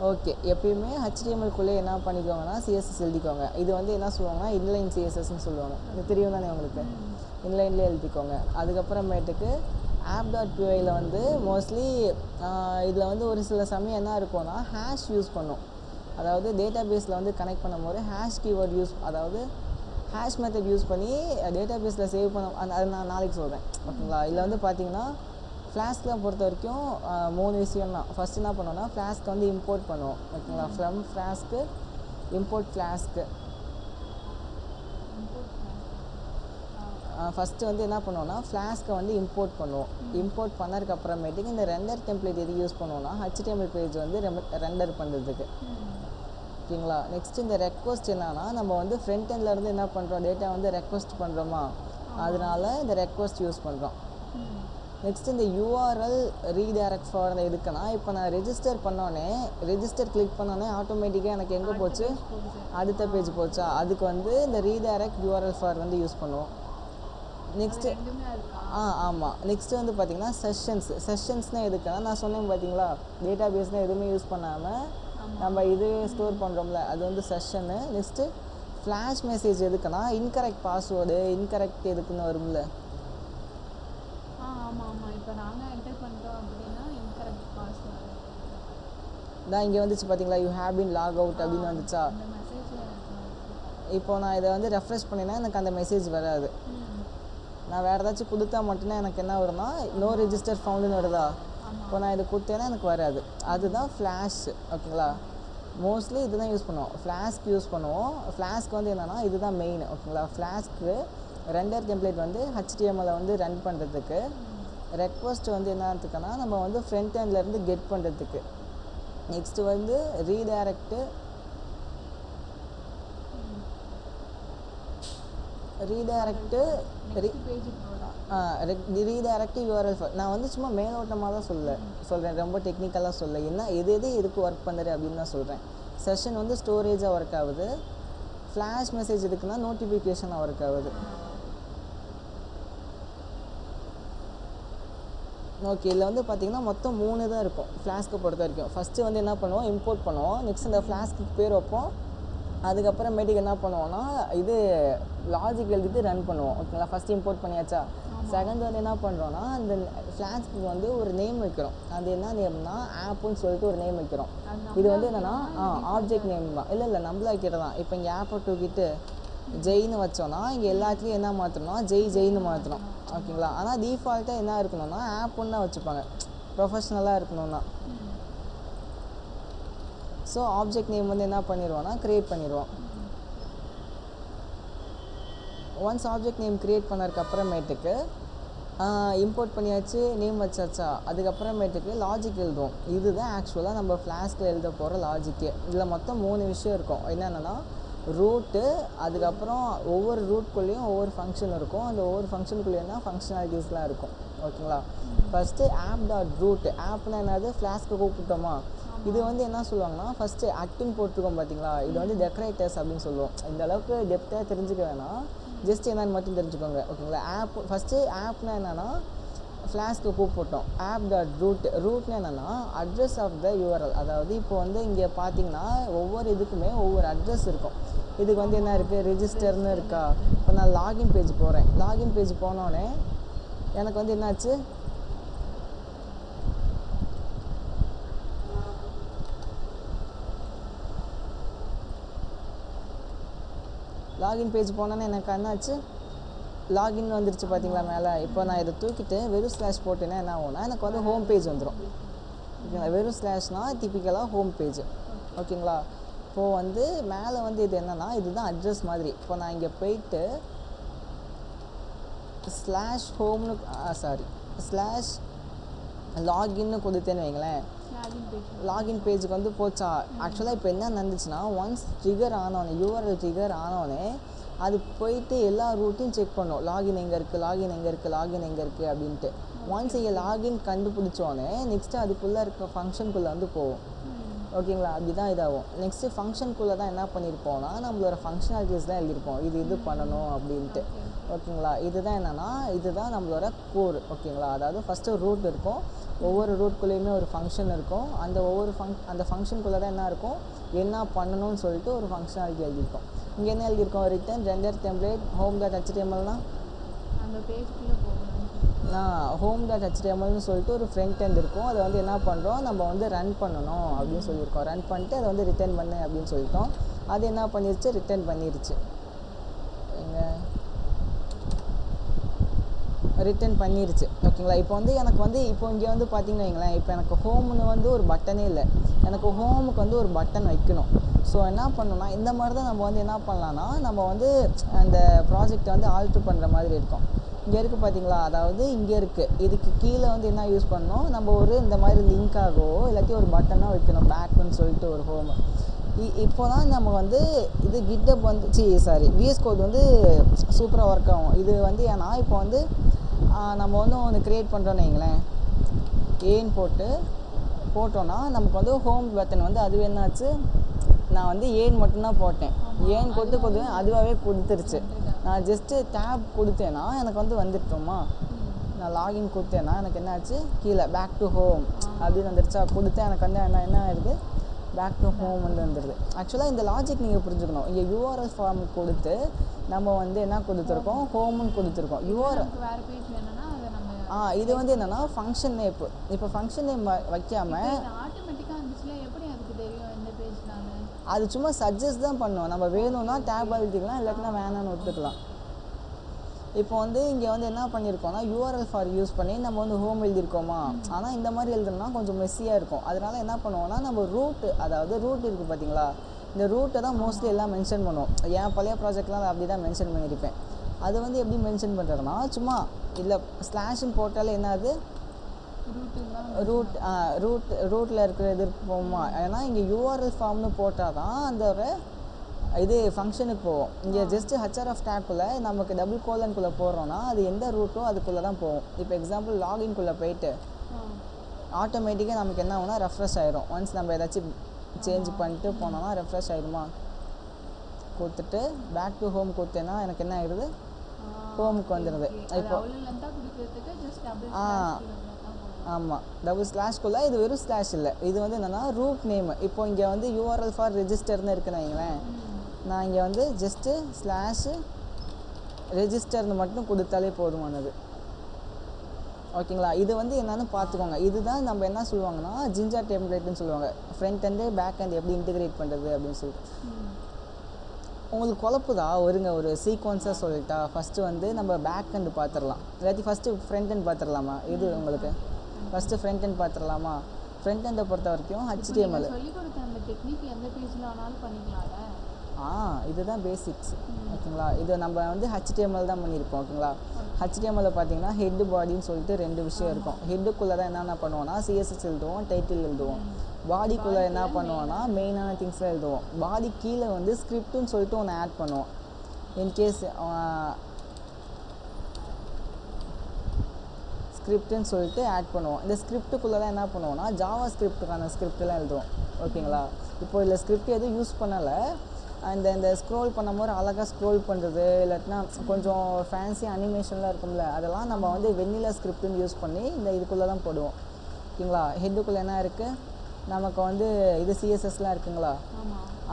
Okay, எப்பயுமே ஹெச்டிஎம்எல்குள்ளே என்ன பண்ணிக்கோங்கன்னா CSS எழுதிக்கோங்க. இது வந்து என்ன சொல்லுவாங்கன்னா இன்லைன் சிஎஸ்எஸ்ன்னு சொல்லுவாங்க. இது தெரியும் தானே உங்களுக்கு? இன்லைன்லேயே எழுதிக்கோங்க. அதுக்கப்புறமேட்டுக்கு app.pyல வந்து மோஸ்ட்லி இதில் வந்து ஒரு சில சமயம் என்ன இருக்கும்னா ஹேஷ் யூஸ் பண்ணும். அதாவது டேட்டா பேஸில் வந்து கனெக்ட் பண்ணும்போது ஹேஷ் கீவேர்ட் யூஸ், அதாவது ஹேஷ் மெத்தட் யூஸ் பண்ணி டேட்டா பேஸில் சேவ் பண்ண அது நான் நாளைக்கு சொல்கிறேன். ஓகேங்களா? இதில் வந்து பார்த்தீங்கன்னா ஃப்ளாஸ்கில் பொறுத்த வரைக்கும் 3 விஷயம் தான். ஃபஸ்ட் என்ன பண்ணோன்னா ஃப்ளாஸ்க்கு வந்து இம்போர்ட் பண்ணுவோம். ஓகேங்களா? From flask import flask first வந்து என்ன பண்ணுவோன்னா ஃப்ளாஸ்க்கை வந்து இம்போர்ட் பண்ணுவோம். இம்போர்ட் பண்ணதுக்கப்புறமேட்டுக்கு இந்த ரெண்டர் டெம்ப்ளேட் எது யூஸ் பண்ணுவோன்னா ஹெச்டிஎம்எல் பேஜ் வந்து ரெண்டர் பண்ணுறதுக்கு. ஓகேங்களா? நெக்ஸ்ட்டு இந்த ரெக்வஸ்ட் என்னன்னா நம்ம வந்து ஃப்ரண்ட் எண்ட்லேருந்து என்ன பண்ணுறோம், டேட்டா வந்து ரெக்வஸ்ட் பண்ணுறோமா, அதனால இந்த ரெக்வஸ்ட் யூஸ் பண்ணுறோம். நெக்ஸ்ட்டு இந்த யூஆர்எல் ரீடைரக்ட் ஃபார் எதுக்குன்னா இப்போ நான் ரெஜிஸ்டர் பண்ணோன்னே ரெஜிஸ்டர் கிளிக் பண்ணோன்னே ஆட்டோமேட்டிக்காக எனக்கு எங்கே போச்சு, அடுத்த பேஜ் போச்சா, அதுக்கு வந்து இந்த ரீடைரக்ட் யூஆர்எல் ஃபார் வந்து யூஸ் பண்ணுவோம். நெக்ஸ்ட்டு ஆமாம். நெக்ஸ்ட்டு வந்து பார்த்திங்கன்னா செஷன்ஸ்னால் எதுக்குன்னா நான் சொன்னேன் பார்த்தீங்களா, டேட்டா பேஸ்னால் எதுவுமே யூஸ் பண்ணாமல் நம்ம இது ஸ்டோர் பண்ணுறோம்ல, அது வந்து செஷனு. நெக்ஸ்ட்டு ஃப்ளாஷ் மெசேஜ் எதுக்குன்னா இன்கரெக்ட் பாஸ்வேர்டு இன்கரெக்ட் எதுக்குன்னு வரும்ல. தான் இங்கே வந்துச்சு பார்த்தீங்களா, you have been lock out அப்படின்னு வந்துச்சா. இப்போ நான் இதை வந்து ரெஃப்ரெஷ் பண்ணினா எனக்கு அந்த மெசேஜ் வராது. நான் வேறு ஏதாச்சும் கொடுத்தா மட்டும்தான் எனக்கு என்ன வரும்னா நோ ரெஜிஸ்டர் ஃபவுண்டுன்னு வருதா. இப்போ நான் இதை கொடுத்தேன்னா எனக்கு வராது. அதுதான் ஃப்ளாஷ். ஓகேங்களா? மோஸ்ட்லி இதுதான் யூஸ் பண்ணுவோம். ஃப்ளாஸ்க்கு யூஸ் பண்ணுவோம். ஃப்ளாஸ்க்கு வந்து என்னென்னா இதுதான் மெயின். ஓகேங்களா? ஃப்ளாஸ்க்கு ரெண்டர் டெம்ப்ளேட் வந்து ஹெச்டிஎம்எல்லை வந்து ரன் பண்ணுறதுக்கு, ரெக்வஸ்ட் வந்து என்னத்துக்குன்னா நம்ம வந்து ஃப்ரண்ட் எண்ட்லேருந்து கெட் பண்ணுறதுக்கு. நெக்ஸ்ட்டு வந்து ரீடைரக்ட்டு ரீடைரக்ட் யூஆர்எல் ஃபார். நான் வந்து சும்மா மேலோட்டமாக தான் சொல்கிறேன், ரொம்ப டெக்னிக்கலாக சொல்ல. என்ன எது எதுக்கு ஒர்க் பண்ணுறது அப்படின்னு தான் சொல்கிறேன். செஷன் வந்து ஸ்டோரேஜாக ஒர்க் ஆகுது. ஃப்ளாஷ் மெசேஜ் எதுக்குன்னா நோட்டிஃபிகேஷனாக ஒர்க் ஆகுது. ஓகே, இதில் வந்து பார்த்திங்கன்னா மொத்தம் 3 தான் இருக்கும் ஃப்ளாஸ்க்கை பொறுத்த வரைக்கும். ஃபஸ்ட்டு வந்து என்ன பண்ணுவோம், இம்போர்ட் பண்ணுவோம். நெக்ஸ்ட் இந்த ஃப்ளாஸ்க்கு பேர் வைப்போம். அதுக்கப்புறமேட்டுக்கு என்ன பண்ணுவோன்னா இது லாஜிக் எழுதிட்டு ரன் பண்ணுவோம். ஓகேங்களா? ஃபஸ்ட்டு இம்போர்ட் பண்ணியாச்சா. செகண்ட் வந்து என்ன பண்ணுறோன்னா அந்த ஃப்ளாஸ்க்கு வந்து ஒரு நேம் வைக்கிறோம். அது என்ன நேம்னா ஆப்புன்னு சொல்லிட்டு ஒரு நேம் வைக்கிறோம். இது வந்து என்னென்னா ஆப்ஜெக்ட் நேம் தான். இல்லை நம்மள வைக்கிறது தான். இப்போ இங்கே ஆப்பை தூக்கிட்டு ஜெயின்னு வச்சோன்னா இங்கே எல்லாத்துலேயும் என்ன மாற்றணும்னா ஜெயின்னு மாற்றணும். ஓகேங்களா? ஆனால் டிஃபால்ட்டாக என்ன இருக்கணும்னா ஆப்புன்னு தான் வச்சுப்பாங்க, ப்ரொஃபஷ்னலாக இருக்கணும்னா. ஸோ ஆப்ஜெக்ட் நேம் வந்து என்ன பண்ணிடுவோன்னா க்ரியேட் பண்ணிடுவோம். ஒன்ஸ் ஆப்ஜெக்ட் நேம் க்ரியேட் பண்ணதுக்கப்புறமேட்டுக்கு இம்போர்ட் பண்ணியாச்சு, நேம் வச்சாச்சா. அதுக்கப்புறமேட்டுக்கு லாஜிக் எழுதுவோம். இதுதான் ஆக்சுவலாக நம்ம ஃப்ளாஸ்கில் எழுத போகிற லாஜிக்கே. இதில் மொத்தம் 3 விஷயம் இருக்கும். என்னென்னா ரூட்டு, அதுக்கப்புறம் ஒவ்வொரு ரூட்குள்ளேயும் ஒவ்வொரு ஃபங்க்ஷன் இருக்கும். அந்த ஒவ்வொரு ஃபங்க்ஷனுக்குள்ளேயும் தான் ஃபங்க்ஷனாலிட்டிஸ்லாம் இருக்கும். ஓகேங்களா? First app.root. ஆப்னா என்னது, ஃப்ளாஸ்க்கு கூப்பிட்டோமா. இது வந்து என்ன சொல்லுவாங்கன்னா ஃபஸ்ட்டு அட்டுன்னு போட்டிருக்கோம் பார்த்தீங்களா, இது வந்து டெக்கரேட்டர்ஸ் அப்படின்னு சொல்லுவோம். இந்த அளவுக்கு டெப்த்தாக தெரிஞ்சுக்க வேணாம், ஜஸ்ட் என்னன்னு மட்டும் தெரிஞ்சுக்கோங்க. ஓகேங்களா? ஃபஸ்ட்டு ஆப்னா என்னென்னா ஃப்ளாஸ்க்கு கூப்பிட்டோம். app.root என்னென்னா அட்ரஸ் ஆஃப் த யூஆர்எல். அதாவது இப்போ வந்து இங்கே பார்த்தீங்கன்னா ஒவ்வொரு இதுக்குமே ஒவ்வொரு அட்ரஸ் இருக்கும். இதுக்கு வந்து என்ன இருக்குது, ரெஜிஸ்டர்னு இருக்கா. இப்போ நான் லாகின் பேஜ் போகிறேன். லாகின் பேஜ் போனோடனே எனக்கு வந்து என்னாச்சு, லாகின் பேஜ் போனோன்னே எனக்கு என்னாச்சு, லாகின் வந்துருச்சு பார்த்தீங்களா மேலே. இப்போ நான் இதை தூக்கிட்டு வெறும் ஸ்லாஷ் போட்டேன்னா என்ன ஆகும்னா எனக்கு வந்து ஹோம் பேஜ் வந்துடும். ஓகேங்களா? வெறும் ஸ்லாஷ்னால் டிப்பிக்கலாக ஹோம் பேஜ். ஓகேங்களா? இப்போது வந்து மேலே வந்து இது என்னென்னா இதுதான் அட்ரஸ் மாதிரி. இப்போ நான் இங்கே போயிட்டு ஸ்லாஷ் ஹோம்னு ஸ்லாஷ் லாகின்னு கொடுத்தேன்னு வைங்களேன், லாகின் பேஜுக்கு வந்து போச்சா. ஆக்சுவலாக இப்போ என்ன நடந்துச்சுன்னா ஒன்ஸ் ட்ரிகர் ஆனோடனே யூஆர்எல் ட்ரிகர் ஆனோடனே அது போயிட்டு எல்லா ரூட்டையும் செக் பண்ணும். லாகின் எங்கே இருக்குது அப்படின்ட்டு. ஒன்ஸ் இங்கே லாகின் கண்டுபிடிச்சோன்னே நெக்ஸ்ட்டு அதுக்குள்ளே இருக்க ஃபங்க்ஷனுக்குள்ளே வந்து போகும். ஓகேங்களா? அப்படி தான் இதாகும். நெக்ஸ்ட்டு ஃபங்க்ஷனுக்குள்ளே தான் என்ன பண்ணியிருப்போம்னா நம்மளோட ஃபங்க்ஷனாலிட்டிஸ் தான் எழுதியிருப்போம், இது பண்ணணும் அப்படின்ட்டு. ஓகேங்களா. இதுதான் என்னென்னா இதுதான் நம்மளோட கோர். ஓகேங்களா. அதாவது ஃபஸ்ட்டு ரூட் இருக்கும். ஒவ்வொரு ரூட்குள்ளேயுமே ஒரு ஃபங்க்ஷன் இருக்கும். அந்த ஒவ்வொரு அந்த ஃபங்க்ஷனுக்குள்ளே தான் என்ன இருக்கும், என்ன பண்ணணும்னு சொல்லிட்டு ஒரு ஃபங்க்ஷனாலிட்டி எழுதியிருக்கோம். இங்கே என்ன எழுதியிருக்கோம், return render template home dot ஹெச்டிஎம்எல்னா அந்த பேஜ்குள்ளே போகணும். ஹோம் டாட் ஹெச்டிஎம்எல்னு சொல்லிட்டு ஒரு ஃப்ரண்ட் எண்ட் இருக்கும். அதை வந்து என்ன பண்ணுறோம், நம்ம வந்து ரன் பண்ணணும் அப்படின்னு சொல்லியிருக்கோம். ரன் பண்ணிட்டு அதை வந்து ரிட்டர்ன் பண்ணு அப்படின்னு சொல்லிட்டோம். அது என்ன பண்ணிருச்சு, ரிட்டர்ன் பண்ணிருச்சு. ரிட்டர்ன் பண்ணிருச்சு. ஓகேங்களா. இப்போ வந்து எனக்கு வந்து இப்போ இங்கே வந்து பார்த்தீங்கன்னு வைங்களேன், இப்போ எனக்கு ஹோம்னு வந்து ஒரு பட்டனே இல்லை. எனக்கு ஹோமுக்கு வந்து ஒரு பட்டன் வைக்கணும். ஸோ என்ன பண்ணணும்னா இந்த மாதிரி தான் நம்ம வந்து என்ன பண்ணலான்னா, நம்ம வந்து அந்த ப்ராஜெக்டை வந்து ஆல்ட்ரு பண்ணுற மாதிரி இருக்கும். இங்கே இருக்குது பார்த்தீங்களா, அதாவது இங்கே இருக்குது. இதுக்கு கீழே வந்து என்ன யூஸ் பண்ணணும், நம்ம ஒரு இந்த மாதிரி லிங்காகவோ இல்லாட்டி ஒரு பட்டனாக வைக்கணும், பேக்குன்னு சொல்லிட்டு ஒரு ஹோமு. இப்போ தான் நம்ம வந்து இது கிட்டப் வந்து விஎஸ் கோட் வந்து சூப்பராக ஒர்க் ஆகும். இது வந்து ஏன்னா இப்போ வந்து நம்ம வந்து ஒன்று க்ரியேட் பண்ணுறோன்னு வைங்களேன், ஏன்னு போட்டோன்னா நமக்கு வந்து ஹோம் பட்டன் வந்து அதுவே என்னாச்சு, நான் வந்து ஏன் மட்டும்தான் போட்டேன். ஏன் போட்டு அதுவாகவே கொடுத்துருச்சு. நான் ஜஸ்ட்டு டேப் கொடுத்தேன்னா எனக்கு வந்து வந்துட்டோமா, நான் லாகின் கொடுத்தேன்னா எனக்கு என்னாச்சு, கீழே பேக் டு ஹோம் அப்படின்னு வந்துருச்சா. கொடுத்தேன் எனக்கு வந்து என்ன ஆயிடுது, பேக் டு ஹோம் வந்து வந்துடுது. ஆக்சுவலாக இந்த லாஜிக் நீங்கள் புரிஞ்சுக்கணும். இங்கே யூஆர்எல் ஃபார்ம் கொடுத்து நம்ம வந்து என்ன கொடுத்துருக்கோம், ஹோம்னு கொடுத்துருக்கோம். இது வந்து என்னென்னா ஃபங்க்ஷன் நேம். இப்போ ஃபங்க்ஷன் நேம் வைக்காமல் அது சும்மா சஜஸ்ட் தான் பண்ணுவோம். நம்ம வேணும்னா டேப் அழுத்திக்கலாம், இல்லாட்டினா வேணான்னு ஒத்துக்கலாம். இப்போ வந்து இங்கே வந்து என்ன பண்ணியிருக்கோம்னா யூஆர்எல் ஃபார் யூஸ் பண்ணி நம்ம வந்து ஹோம் எழுதியிருக்கோமா. ஆனால் இந்த மாதிரி எழுதுனா கொஞ்சம் மெஸ்ஸியாக இருக்கும். அதனால என்ன பண்ணுவோம்னா நம்ம அதாவது ரூட் இருக்குது பார்த்தீங்களா, இந்த ரூட்டை தான் மோஸ்ட்லி எல்லாம் மென்ஷன் பண்ணுவோம். என் பழைய ப்ராஜெக்ட்லாம் அப்படி தான் மென்ஷன் பண்ணியிருப்பேன். அது வந்து எப்படி மென்ஷன் பண்ணுறதுனா சும்மா இல்லை ஸ்லாஷ்ன்னு போட்டாலே என்னது ரூட்டில் இருக்கிற இது போகுமா. ஏன்னா இங்கே யூஆர்எல் ஃபார்ம்னு போட்டால் தான் அந்த ஒரு இது ஃபங்க்ஷனுக்கு போகும். இங்கே ஜஸ்ட்டு ஹச்ஆர்எஃப் டேக்குள்ளே நமக்கு டபுள் கோலனுக்குள்ளே போடுறோன்னா அது எந்த ரூட்டோ அதுக்குள்ளே தான் போகும். இப்போ எக்ஸாம்பிள் லாகின்குள்ளே போயிட்டு ஆட்டோமேட்டிக்காக நமக்கு என்ன ஆகும்னா ரெஃப்ரெஷ் ஆகிடும். ஒன்ஸ் நம்ம ஏதாச்சும் சேஞ்ச் பண்ணிட்டு போனோம்னா ரெஃப்ரெஷ் ஆகிடுமா. கொடுத்துட்டு பேக் டு ஹோம் கொடுத்தேன்னா எனக்கு என்ன ஆகிடுது, ஹோமுக்கு வந்துடுது. இப்போ ஆமாம், டபுள் ஸ்லாஷ்குள்ளே இது வெறும் ஸ்லாஷ் இல்லை, இது வந்து என்னென்னா ரூட் நேமு. இப்போ இங்கே வந்து யூஆர்எல் ஃபார் ரெஜிஸ்டர்னு இருக்குன்னு வைங்களேன், நான் இங்கே வந்து ஜஸ்ட்டு ஸ்லாஷு ரெஜிஸ்டர்னு மட்டும் கொடுத்தாலே போதுமானது. ஓகேங்களா. இது வந்து என்னென்னு பார்த்துக்கோங்க. இதுதான் நம்ம என்ன சொல்லுவாங்கன்னா ஜிஞ்சர் டெம்ப்ளேட்னு சொல்லுவாங்க. ஃப்ரண்ட் ஹேண்டு பேக் ஹேண்ட் எப்படி இன்டிகிரேட் பண்ணுறது அப்படின்னு சொல்லிட்டு. உங்களுக்கு குழப்புதா, ஒரு சீக்வன்ஸாக சொல்லிட்டா. ஃபஸ்ட்டு வந்து நம்ம பேக் ஹேண்டு பார்த்துடலாம், இல்லாட்டி ஃபஸ்ட்டு ஃப்ரண்ட் ஹேண்ட் பார்த்துடலாமா. இது உங்களுக்கு ஃபஸ்ட்டு ஃப்ரண்ட் ஹேண்ட் பார்த்துடலாமா. ஃப்ரண்ட் ஹேண்டை பொறுத்த வரைக்கும் HTML இதுதான் பேசிக்ஸ். ஓகேங்களா. இது நம்ம வந்து HTML தான் பண்ணியிருப்போம். ஓகேங்களா. HTML பார்த்தீங்கன்னா ஹெட்டு பாடின்னு சொல்லிட்டு 2 விஷயம் இருக்கும். ஹெட்டுக்குள்ளே தான் என்னென்ன பண்ணுவோம்னா CSS எழுதுவோம், டைட்டில் எழுதுவோம். பாடிக்குள்ளே என்ன பண்ணுவோம்னா மெயினான திங்ஸ்லாம் எழுதுவோம். பாடி கீழே வந்து ஸ்கிரிப்ட்டுன்னு சொல்லிட்டு ஒன்று ஆட் பண்ணுவோம். இன்கேஸ் ஸ்கிரிப்ட்டுன்னு சொல்லிட்டு ஆட் பண்ணுவோம். இந்த ஸ்கிரிப்ட்டுக்குள்ளே தான் என்ன பண்ணுவோம்னா ஜாவா ஸ்கிரிப்ட்டுக்கான ஸ்கிரிப்டெல்லாம் எழுதுவோம். ஓகேங்களா. இப்போ இதில் ஸ்கிரிப்ட் எதுவும் யூஸ் பண்ணலை. இந்த ஸ்க்ரோல் பண்ணும்போது அழகாக ஸ்க்ரோல் பண்ணுறது, இல்லாட்டினா கொஞ்சம் ஃபேன்சி அனிமேஷன்லாம் இருக்கும்ல, அதெல்லாம் நம்ம வந்து வெண்ணிலா ஸ்கிரிப்ட்டுன்னு யூஸ் பண்ணி இதுக்குள்ளே தான் போடுவோம். ஓகேங்களா. ஹெட்டுக்குள்ளே என்ன இருக்குது, நமக்கு வந்து இது CSSலாம் இருக்குங்களா.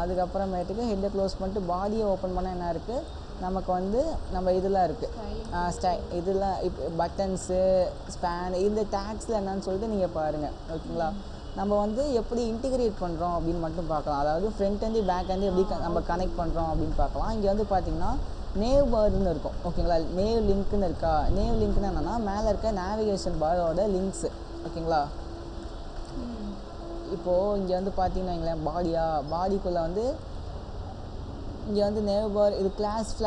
அதுக்கப்புறமேட்டுக்கு ஹெட்டை க்ளோஸ் பண்ணிட்டு பாடியை ஓப்பன் பண்ணால் என்ன இருக்குது, நமக்கு வந்து நம்ம இதெல்லாம் இருக்குது இதெல்லாம் இப்போ பட்டன்ஸு ஸ்பேன் இந்த டேக்ஸில் என்னன்னு சொல்லிட்டு நீங்கள் பாருங்கள். ஓகேங்களா. நம்ம வந்து எப்படி இன்டிகிரேட் பண்ணுறோம் அப்படின்னு மட்டும் பார்க்கலாம். அதாவது ஃப்ரண்ட் ஹேண்டு பேக் ஹேண்டு எப்படி நம்ம கனெக்ட் பண்ணுறோம் அப்படின்னு பார்க்கலாம். இங்கே வந்து பார்த்திங்கன்னா நேவ் பார்னு இருக்கும். ஓகேங்களா. நேவ் லிங்க்குன்னு இருக்கா. நேவ் லிங்க்னு என்னென்னா மேலே இருக்க நேவிகேஷன் பாரோட லிங்க்ஸு. ஓகேங்களா. இப்போது இங்கே வந்து பார்த்தீங்கன்னா வைங்களேன், பாடிக்குள்ளே வந்து இங்கே வந்து நேவ் பார் இது ஃப்ளாஷ்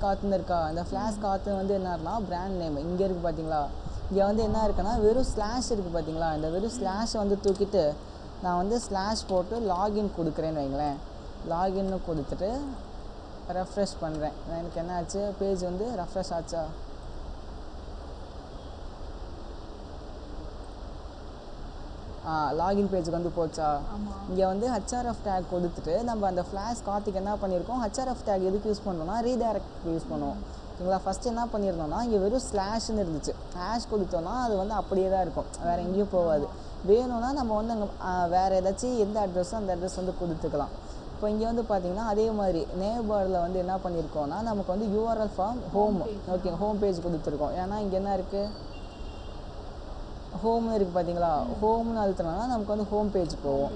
காற்றுன்னு இருக்கா. இந்த ஃப்ளாஷ் காற்று வந்து என்னன்னா பிராண்ட் நேம் இங்கே இருக்குது பார்த்தீங்களா. இங்கே வந்து என்ன இருக்குன்னா வெறும் ஸ்லாஷ் இருக்குது பார்த்தீங்களா. இந்த வெறும் ஸ்லாஷை வந்து தூக்கிட்டு நான் வந்து ஸ்லாஷ் போட்டு லாகின் கொடுக்குறேன்னு வைங்களேன். லாகின்னு கொடுத்துட்டு ரெஃப்ரெஷ் பண்ணுறேன். எனக்கு என்ன ஆச்சு, பேஜ் வந்து ரெஃப்ரெஷ் ஆச்சா. லாகின் பேஜுக்கு வந்து போச்சா. ஆமாம். இங்கே வந்து ஹச்ஆர்எஃப் டேக் கொடுத்துட்டு நம்ம அந்த ஃப்ளாஷ் கார்த்திக் என்ன பண்ணியிருக்கோம், ஹச்ஆர்எஃப் டேக் எதுக்கு யூஸ் பண்ணுறோம்னா ரீடைரக்ட் யூஸ் பண்ணுவோம். ஓகேங்களா. ஃபஸ்ட்டு என்ன பண்ணியிருந்தோம்னா இங்கே வெறும் ஸ்லாஷ்னு இருந்துச்சு. ஹேஷ் கொடுத்தோன்னா அது வந்து அப்படியே தான் இருக்கும், வேறு எங்கேயும் போகாது. வேணும்னா நம்ம வந்து அங்கே வேறு ஏதாச்சும் எந்த அட்ரஸோ அந்த அட்ரஸ் வந்து கொடுத்துக்கலாம். இப்போ இங்கே வந்து பார்த்திங்கன்னா அதே மாதிரி நேம் பாரில் வந்து என்ன பண்ணியிருக்கோம்னா நமக்கு வந்து URL form home. Okay, home page கொடுத்துருக்கோம். ஏன்னா இங்கே என்ன இருக்குது, ஹோம்னு இருக்குது பார்த்தீங்களா. ஹோம்னு அழுத்தினோன்னா நமக்கு வந்து ஹோம் பேஜ் போகும்.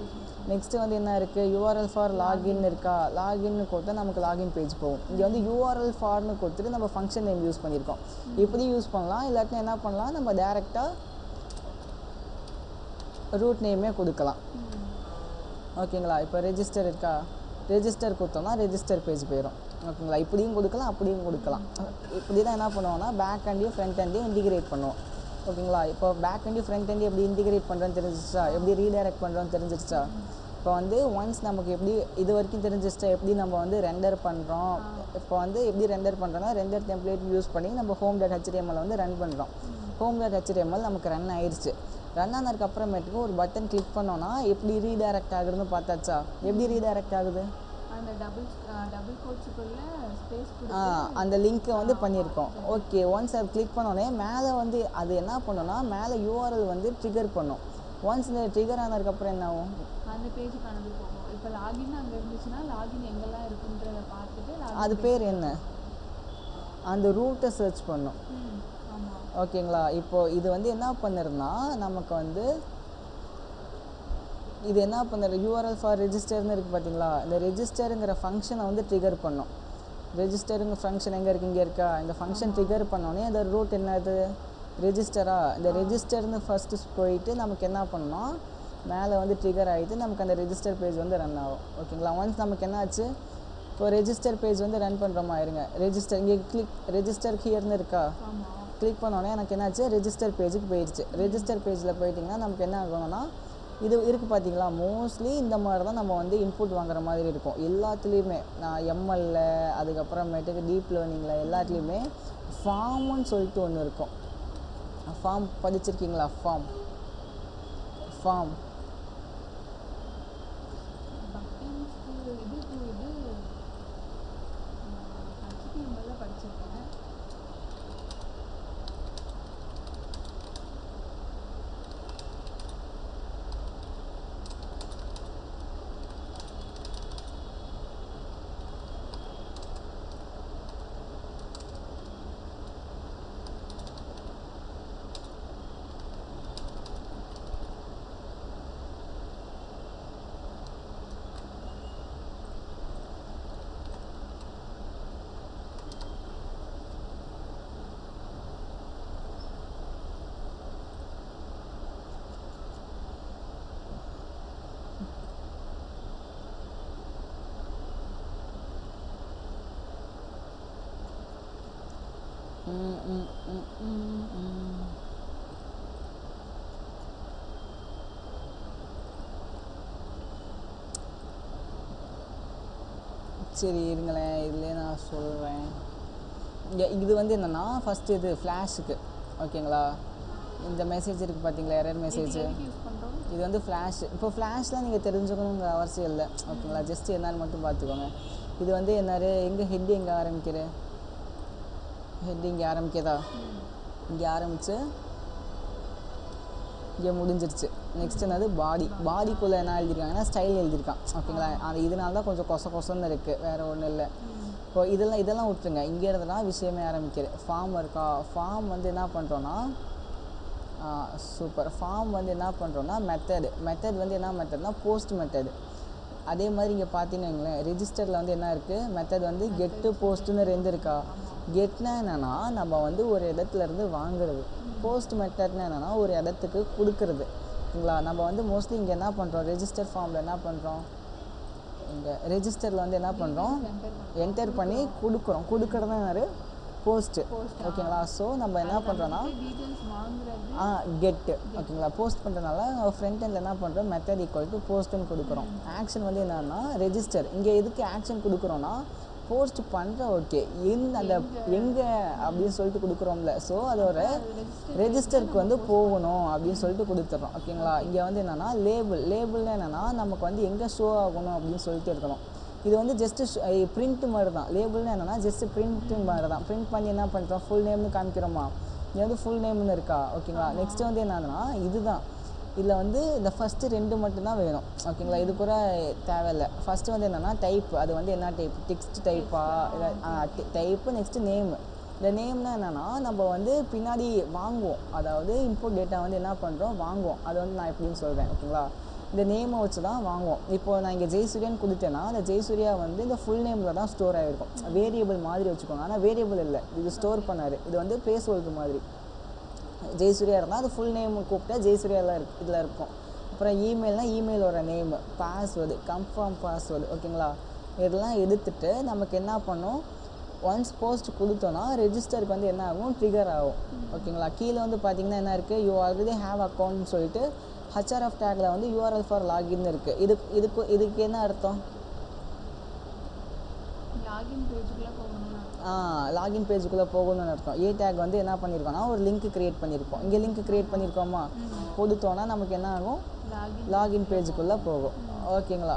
நெக்ஸ்ட்டு வந்து என்ன இருக்குது, யூஆர்எல் ஃபார் லாகின் இருக்கா. லாகின்னு கொடுத்தா நமக்கு லாகின் பேஜ் போகும். இங்கே வந்து யூஆர்எல் ஃபார்னு கொடுத்துட்டு நம்ம ஃபங்க்ஷன் நேம் யூஸ் பண்ணியிருக்கோம். இப்படி யூஸ் பண்ணலாம். இல்லாட்டினா என்ன பண்ணலாம், நம்ம டேரெக்டாக ரூட் நேமே கொடுக்கலாம். ஓகேங்களா. இப்போ ரெஜிஸ்டர் இருக்கா, ரெஜிஸ்டர் கொடுத்தோம்னா ரெஜிஸ்டர் பேஜ் போயிடும். ஓகேங்களா. இப்படியும் கொடுக்கலாம், அப்படியும் கொடுக்கலாம். இப்படி தான் என்ன பண்ணுவோம்னா பேக் ஹேண்டையும் ஃப்ரண்ட் ஹேண்டையும் இன்டிகிரேட் பண்ணுவோம். ஓகேங்களா. இப்போ பேக் ஹேண்டையும் ஃப்ரண்ட் ஹேண்டையும் எப்படி இன்டிகிரேட் பண்ணுறோன்னு தெரிஞ்சிச்சா, எப்படி ரீடைரக்ட் பண்ணுறோன்னு தெரிஞ்சிச்சா. இப்போ வந்து ஒன்ஸ் நமக்கு எப்படி இது வரைக்கும் தெரிஞ்சிச்சா எப்படி நம்ம வந்து ரெண்டர் பண்ணுறோம். இப்போ வந்து எப்படி ரெண்டர் பண்ணுறோன்னா ரெண்டர் டெம்ப்ளேட் யூஸ் பண்ணி நம்ம home.html வந்து ரன் பண்ணுறோம். home.html நமக்கு ரன் ஆயிடுச்சு. ரன் ஆனதுக்கு அப்புறமேட்டுக்கு ஒரு பட்டன் கிளிக் பண்ணோன்னா எப்படி ரீடைரக்ட் ஆகுதுன்னு பார்த்தாச்சா. எப்படி ரீடைரக்ட் ஆகுது, அந்த டபுள் கோட்ஸுக்குள்ள ஸ்பேஸ் அந்த லிங்க்கை வந்து பண்ணியிருக்கோம். ஓகே, ஒன்ஸ் அது கிளிக் பண்ணோடனே மேலே வந்து அது என்ன பண்ணோன்னா மேலே யூஆர்எல் வந்து ட்ரிகர் பண்ணும். ஒன்ஸ் இந்த ட்ரிகர் ஆனதுக்கப்புறம் என்ன ஆகும், அந்த பேஜுக்கு அனுப்பி போகும். இப்போ லாகின் அங்கே இருந்துச்சுன்னா லாகின் எங்கெல்லாம் இருக்குன்றதை பார்த்துட்டு அது பேர் என்ன, அந்த ரூட்டை சர்ச் பண்ணும். ஆமாம். ஓகேங்களா. இப்போது இது வந்து என்ன பண்ணுறதுனா நமக்கு வந்து இது என்ன பண்ணுறது, யூஆர்எல் ஃபார் ரெஜிஸ்டர்னு இருக்குது பார்த்தீங்களா. இந்த ரெஜிஸ்டருங்கிற ஃபங்க்ஷனை வந்து ட்ரிகர் பண்ணும். ரெஜிஸ்டருங்க ஃபங்க்ஷன் எங்கே இருக்குது, இங்கே இருக்கா. இந்த ஃபங்க்ஷன் ட்ரிகர் பண்ணோன்னே அந்த ரூட் என்னது, ரெஜிஸ்டரா. இந்த ரெஜிஸ்டர்னு ஃபஸ்ட்டு போயிட்டு நமக்கு என்ன பண்ணோம், மேலே வந்து ட்ரிகர் ஆகிட்டு நமக்கு அந்த ரெஜிஸ்டர் பேஜ் வந்து ரன் ஆகும். ஓகேங்களா. ஒன்ஸ் நமக்கு என்ன ஆச்சு, இப்போ ரெஜிஸ்டர் பேஜ் வந்து ரன் பண்ணுறோமா இருங்க. ரெஜிஸ்டர் இங்கே கிளிக் ரெஜிஸ்டர் ஹியர்னு இருக்கா. கிளிக் பண்ணோன்னே எனக்கு என்னாச்சு, ரெஜிஸ்டர் பேஜுக்கு போயிடுச்சு. ரெஜிஸ்டர் பேஜில் போயிட்டிங்கன்னா நமக்கு என்ன ஆகணும்னா இது இருக்குது பார்த்தீங்களா. மோஸ்ட்லி இந்த மாதிரி தான் நம்ம வந்து இன்புட் வாங்குற மாதிரி இருக்கும் எல்லாத்துலேயுமே. நான் எம்எல்ல அதுக்கப்புறமேட்டுக்கு டீப் லேர்னிங்கில் எல்லாத்துலேயுமே ஃபார்முன்னு சொல்லிட்டு ஒன்று இருக்கும். ஃபார்ம் படிச்சிருக்கீங்களா, ஃபார்ம் படிச்சிருக்கேன். சரி இருங்களேன், இதுலேயே நான் சொல்கிறேன். இது வந்து என்னென்னா ஃபஸ்ட்டு இது ஃப்ளாஷுக்கு. ஓகேங்களா. இந்த மெசேஜ் இருக்குது பார்த்தீங்களா, எரர் மெசேஜ். இது வந்து ஃப்ளாஷ். இப்போ ஃப்ளாஷ்லாம் நீங்கள் தெரிஞ்சுக்கணுங்கிற அவசியம் இல்லை. ஓகேங்களா. ஜஸ்ட் என்னன்னு மட்டும் பார்த்துக்கோங்க. இது வந்து என்னாரு, எங்கே ஹெட் எங்கே ஆரம்பிக்கிற, ஹெட் இங்கே ஆரம்பிக்கிறதா, இங்கே ஆரம்பித்து இங்கே முடிஞ்சிருச்சு. நெக்ஸ்ட் என்னது, பாடிக்குள்ளே என்ன எழுதியிருக்காங்கன்னா ஸ்டைல் எழுதியிருக்கான். ஓகேங்களா. அது இதனால தான் கொஞ்சம் கொசன்னு இருக்குது, வேறு ஒன்றும் இல்லை. இப்போ இதெல்லாம் விட்டுருங்க. இங்கே இருந்தனா விஷயமே ஆரம்பிக்கிறது. ஃபார்ம் இருக்கா, ஃபார்ம் வந்து என்ன பண்ணுறோன்னா சூப்பர். ஃபார்ம் வந்து என்ன பண்ணுறோன்னா மெத்தட் வந்து என்ன மெத்தட்னா போஸ்ட் மெத்தட். அதே மாதிரி இங்கே பார்த்தீங்கன்னு வைங்களேன், ரெஜிஸ்டரில் வந்து என்ன இருக்குது, மெத்தட் வந்து கெட்டு போஸ்ட்டுன்னு 2 இருக்கா. கெட்னா என்னென்னா நம்ம வந்து ஒரு இடத்துலேருந்து வாங்குறது. போஸ்ட் மெத்தட்னா என்னென்னா ஒரு இடத்துக்கு கொடுக்குறது. ஓகேங்களா. நம்ம வந்து மோஸ்ட்லி இங்கே என்ன பண்ணுறோம், ரெஜிஸ்டர் ஃபார்மில் என்ன பண்ணுறோம், இங்கே ரெஜிஸ்டரில் வந்து என்ன பண்ணுறோம், என்டர் பண்ணி கொடுக்குறது என்னது, போஸ்ட்டு. ஓகேங்களா. ஸோ நம்ம என்ன பண்ணுறோன்னா கெட்டு. ஓகேங்களா. போஸ்ட் பண்ணுறதுனால நம்ம ஃப்ரண்ட் எண்டில் என்ன பண்ணுறோம், மெத்தட் ஈக்குவல் டு போஸ்ட்டுன்னு கொடுக்குறோம். ஆக்ஷன் வந்து என்னென்னா ரெஜிஸ்டர். இங்கே எதுக்கு ஆக்ஷன் கொடுக்குறோன்னா போஸ்ட் பண்ணுற ஓகே அந்த எங்கே அப்படின்னு சொல்லிட்டு கொடுக்குறோம்ல, ஸோ அதோட ரெஜிஸ்டருக்கு வந்து போகணும் அப்படின்னு சொல்லிட்டு கொடுத்துட்றோம். ஓகேங்களா. இங்கே வந்து என்னென்னா லேபிள்னா என்னென்னா நமக்கு வந்து எங்கே ஷோ ஆகணும் அப்படின்னு சொல்லிட்டு இருக்கணும். இது வந்து ஜஸ்ட்டு பிரிண்ட் மாதிரி தான். லேபிள்னா என்னென்னா ஜஸ்ட்டு பிரிண்ட்டு மாதிரி தான். பிரிண்ட் பண்ணி என்ன பண்ணுறோம், ஃபுல் நேம்னு காமிக்கிறோமா, இங்கே வந்து ஃபுல் நேம்னு இருக்கா. ஓகேங்களா. நெக்ஸ்ட்டு வந்து என்னதுன்னா இதுதான், இதில் வந்து இந்த ஃபஸ்ட்டு 2 மட்டும்தான் வேணும். ஓகேங்களா. இது கூட தேவையில்லை. ஃபஸ்ட்டு வந்து என்னென்னா டைப், அது வந்து என்ன டைப், டெக்ஸ்ட் டைப்பா இல்லை டைப்பு. Next name. இந்த நேம்னா என்னென்னா நம்ம வந்து பின்னாடி வாங்குவோம், அதாவது இன்புட் டேட்டா வந்து என்ன பண்ணுறோம் வாங்குவோம். அது வந்து நான் எப்படின்னு சொல்கிறேன். ஓகேங்களா. இந்த நேமை வச்சு தான் வாங்குவோம். இப்போது நான் இங்கே ஜெயசூர்யான்னு கொடுத்தேன்னா அந்த ஜெயசூர்யா வந்து இந்த ஃபுல் நேமில் தான் ஸ்டோர் ஆகிருக்கும். வேரியபிள் மாதிரி வச்சுக்கோங்க. ஆனால் வேரியபிள் இல்லை, இது ஸ்டோர் பண்ணார். இது வந்து பிளேஸ் ஹோல்டர் மாதிரி. ஜெயசூர்யா இருந்தால் அது ஃபுல் நேம் கூப்பிட்டா ஜெயசூர்யாவில் இதில் இருக்கும். அப்புறம் இமெயில்னால் இமெயிலோட நேமு, பாஸ்வேர்டு, கன்ஃபார்ம் பாஸ்வேர்டு. ஓகேங்களா. இதெல்லாம் எடுத்துகிட்டு நமக்கு என்ன பண்ணோம், ஒன்ஸ் போஸ்ட் கொடுத்தோன்னா ரெஜிஸ்டருக்கு வந்து என்ன ஆகும், ட்ரிகர் ஆகும். ஓகேங்களா. கீழே வந்து பார்த்திங்கன்னா என்ன இருக்குது, யூ ஆல்ரெடி ஹேவ் அக்கௌண்ட்னு சொல்லிட்டு ஹச்ஆர்எஃப் டேக்கில் வந்து யூஆர்எல் ஃபார் லாகின் இருக்குது. இதுக்கு என்ன அர்த்தம், லாகின் பேஜுக்குள்ளே போகணும்னு அர்த்தம். ஏ டேக் வந்து என்ன பண்ணியிருக்கோம்னா ஒரு லிங்க் க்ரியேட் பண்ணியிருக்கோம். இங்கே லிங்க் க்ரியேட் பண்ணியிருக்கோமா, கொடுத்தோன்னா நமக்கு என்ன ஆகும், லாகின் பேஜுக்குள்ளே போகும். ஓகேங்களா.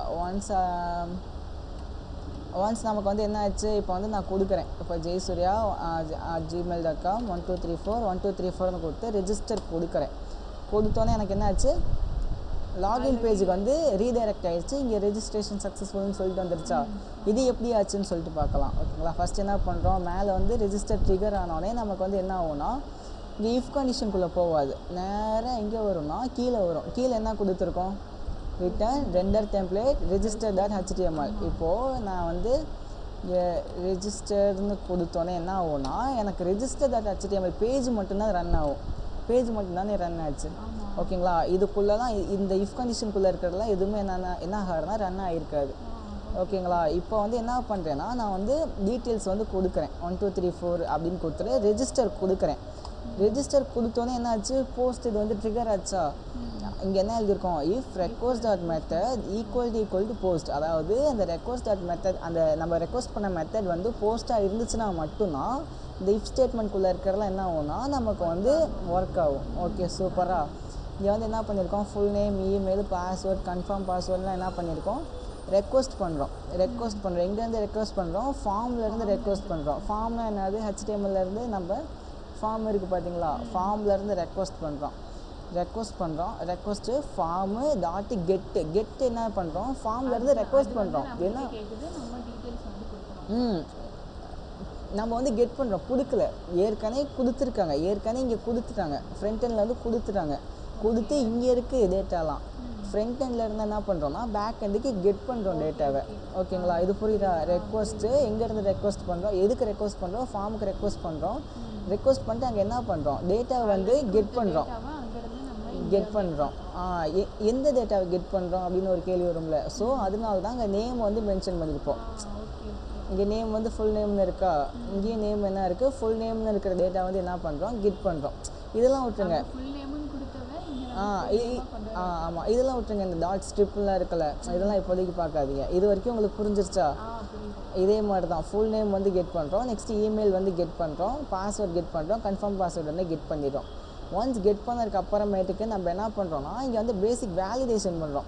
ஒன்ஸ் நமக்கு வந்து என்ன ஆச்சு, இப்போ வந்து நான் கொடுக்குறேன், இப்போ ஜெயசூர்யா gmail.com 1234 1234ன்னு கொடுத்து ரெஜிஸ்டர் கொடுக்குறேன். கொடுத்தோன்னே எனக்கு என்ன ஆச்சு, லாகின் பேஜுக்கு வந்து ரீடைரக்ட் ஆகிடுச்சு. இங்கே ரெஜிஸ்ட்ரேஷன் சக்ஸஸ்ஃபுல்னு சொல்லிட்டு வந்துருச்சா. இது எப்படி ஆச்சுன்னு சொல்லிட்டு பார்க்கலாம். ஓகேங்களா. ஃபஸ்ட் என்ன பண்ணுறோம், மேலே வந்து ரெஜிஸ்டர் ட்ரிகர் ஆனோடனே நமக்கு வந்து என்ன ஆகும்னா இங்கே இஃப் கண்டிஷனுக்குள்ளே போகாது, நேராக எங்கே வரும்னா கீழே வரும். கீழே என்ன கொடுத்துருக்கோம், ரிட்டன் ரெண்டர் டெம்ப்ளேட் register.html. இப்போது நான் வந்து ரெஜிஸ்டர்னு கொடுத்தோன்னே என்ன ஆகும்னா எனக்கு register.html பேஜ் மட்டும்தான் ரன் ஆகும். பேஜ் மட்டும்தானே ரன் ஆச்சு. ஓகேங்களா. இதுக்குள்ளே தான் இந்த இஃப் கண்டிஷனுக்குள்ளே இருக்கிறதுலாம் எதுவுமே என்ன ஆகாதுன்னா ரன் ஆகிருக்காது. ஓகேங்களா. இப்போ வந்து என்ன பண்ணுறேன்னா நான் வந்து டீட்டெயில்ஸ் வந்து கொடுக்குறேன், 1 2 3 4 அப்படின்னு கொடுத்துட்டு ரெஜிஸ்டர் கொடுக்குறேன். ரெஜிஸ்டர் கொடுத்தோன்னே என்ன ஆச்சு, போஸ்ட் இது வந்து ட்ரிகர் ஆச்சா. இங்கே என்ன எழுதியிருக்கோம், if request dot method equal to post. அதாவது அந்த ரெக்வஸ்ட் டாட் மெத்தட், அந்த நம்ம ரெக்வஸ்ட் பண்ண மெத்தட் வந்து போஸ்ட்டாக இருந்துச்சுன்னா மட்டும்தான் இந்த இஃப் ஸ்டேட்மெண்ட்குள்ளே இருக்கிறதெல்லாம் என்ன ஆகும்னா நமக்கு வந்து ஒர்க் ஆகும். ஓகே, சூப்பராக. இங்கே வந்து என்ன பண்ணியிருக்கோம், full name, email, password, confirm பாஸ்வேர்ட்லாம் என்ன பண்ணியிருக்கோம், ரெக்வஸ்ட் பண்ணுறோம். எங்கேருந்து ரெக்வஸ்ட் பண்ணுறோம், ஃபார்ம்லேருந்து ரெக்வஸ்ட் பண்ணுறோம். ஃபார்ம்னால் என்னது, HTMLலேருந்து நம்ம ஃபார்ம் இருக்குது பார்த்தீங்களா, ஃபார்ம்லேருந்து ரெக்வஸ்ட் பண்ணுறோம். ரெக்வஸ்ட்டு ஃபார்மு டாட்டு கெட்டு என்ன பண்ணுறோம், ஃபார்ம்லேருந்து ரெக்வஸ்ட் பண்ணுறோம். ஏன்னா நம்ம வந்து கெட் பண்ணுறோம், கொடுக்கல, ஏற்கனவே கொடுத்துருக்காங்க, இங்கே கொடுத்துட்டாங்க, ஃப்ரண்ட் எண்டில் வந்து கொடுத்து இங்கே இருக்குது டேட்டாலாம். ஃப்ரண்ட் எண்டில் இருந்தால் என்ன பண்ணுறோம்னா பேக் எண்டுக்கு கெட் பண்ணுறோம் டேட்டாவை. ஓகேங்களா. இது புரியுதா. ரெக்வஸ்ட்டு எங்கேருந்து ரெக்வஸ்ட் பண்ணுறோம், எதுக்கு ரெக்வஸ்ட் பண்ணுறோம், ஃபார்முக்கு ரெக்வஸ்ட் பண்ணுறோம். ரெக்வஸ்ட் பண்ணிட்டு அங்கே என்ன பண்ணுறோம், டேட்டாவை வந்து கெட் பண்ணுறோம். எந்த டேட்டாவை கெட் பண்ணுறோம் அப்படின்னு ஒரு கேள்வி வரும்ல. ஸோ அதனால தான் அங்கே நேம் வந்து மென்ஷன் பண்ணியிருப்போம். இங்கே நேம் வந்து ஃபுல் நேம்னு இருக்கா, இங்கேயும் நேம் என்ன இருக்குது, ஃபுல் நேம்னு இருக்கிற டேட்டா வந்து என்ன பண்ணுறோம், கெட் பண்ணுறோம். இதெல்லாம் விட்டுருங்க. ஆமாம், இதெல்லாம் விட்டுருங்க. இந்த டாட் ஸ்ட்ரிப்லாம் இருக்குல்ல, இதெல்லாம் இப்போதைக்கு பார்க்காதீங்க. இது வரைக்கும் உங்களுக்கு புரிஞ்சிருச்சா. இதே மாதிரி தான் ஃபுல் நேம் வந்து கெட் பண்ணுறோம், நெக்ஸ்ட் இமெயில் வந்து கெட் பண்ணுறோம், பாஸ்வேர்ட் கெட் பண்ணுறோம், கன்ஃபார்ம் பாஸ்வேர்டு வந்து கெட் பண்ணிடுறோம். ஒன்ஸ் கெட் பண்ணதுக்கு அப்புறமேட்டுக்கு நம்ம என்ன பண்ணுறோன்னா இங்கே வந்து பேசிக் வேலிடேஷன் பண்ணுறோம்.